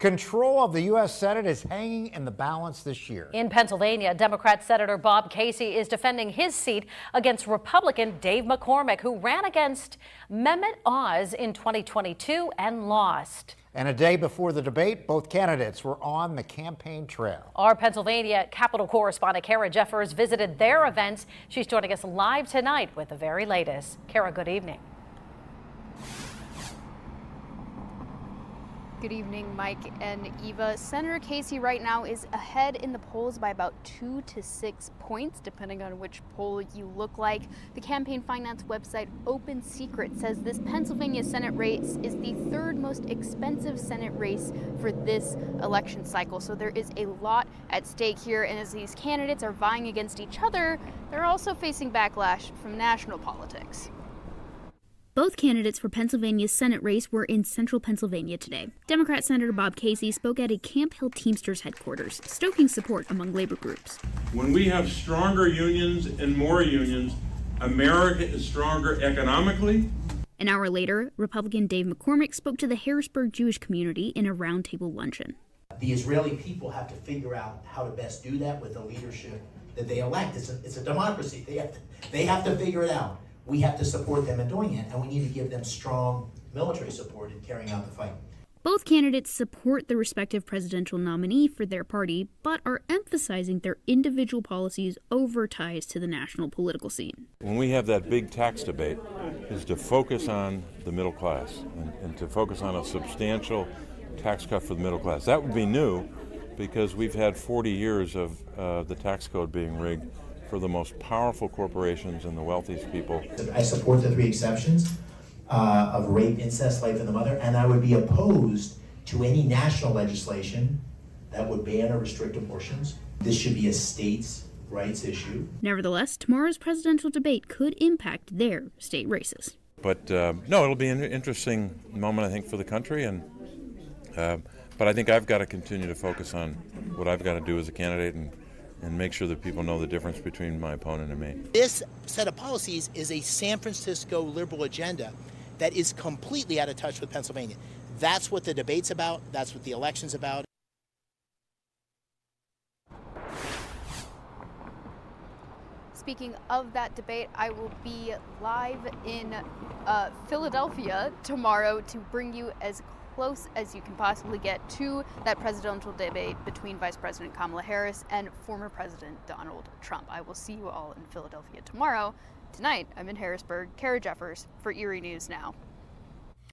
Control of the U.S. Senate is hanging in the balance this year. In Pennsylvania, Democrat Senator Bob Casey is defending his seat against Republican Dave McCormick, who ran against Mehmet Oz in 2022 and lost. And a day before the debate, both candidates were on the campaign trail. Our Pennsylvania Capitol correspondent Kara Jeffers visited their events. She's joining us live tonight with the very latest. Kara, good evening. Good evening, Mike and Eva. Senator Casey right now is ahead in the polls by about 2 to 6 points, depending on which poll you look like. The campaign finance website Open Secret says this Pennsylvania Senate race is the third most expensive Senate race for this election cycle. So there is a lot at stake here. And as these candidates are vying against each other, they're also facing backlash from national politics. Both candidates for Pennsylvania's Senate race were in central Pennsylvania today. Democrat Senator Bob Casey spoke at a Camp Hill Teamsters headquarters, stoking support among labor groups. When we have stronger unions and more unions, America is stronger economically. An hour later, Republican Dave McCormick spoke to the Harrisburg Jewish community in a roundtable luncheon. The Israeli people have to figure out how to best do that with the leadership that they elect. It's a democracy. They have to figure it out. We have to support them in doing it, and we need to give them strong military support in carrying out the fight. Both candidates support the respective presidential nominee for their party, but are emphasizing their individual policies over ties to the national political scene. When we have that big tax debate, is to focus on the middle class and to focus on a substantial tax cut for the middle class. That would be new because we've had 40 years of the tax code being rigged for the most powerful corporations and the wealthiest people. I support the 3 exceptions of rape, incest, life of the mother, and I would be opposed to any national legislation that would ban or restrict abortions. This should be a states' rights issue. Nevertheless, tomorrow's presidential debate could impact their state races. But no, it'll be an interesting moment, I think, for the country. But I think I've got to continue to focus on what I've got to do as a candidate and make sure that people know the difference between my opponent and me. This set of policies is a San Francisco liberal agenda that is completely out of touch with Pennsylvania. That's what the debate's about. That's what the election's about. Speaking of that debate, I will be live in Philadelphia tomorrow to bring you as close as you can possibly get to that presidential debate between Vice President Kamala Harris and former President Donald Trump. I will see you all in Philadelphia tomorrow. Tonight, I'm in Harrisburg. Kara Jeffers for Erie News Now.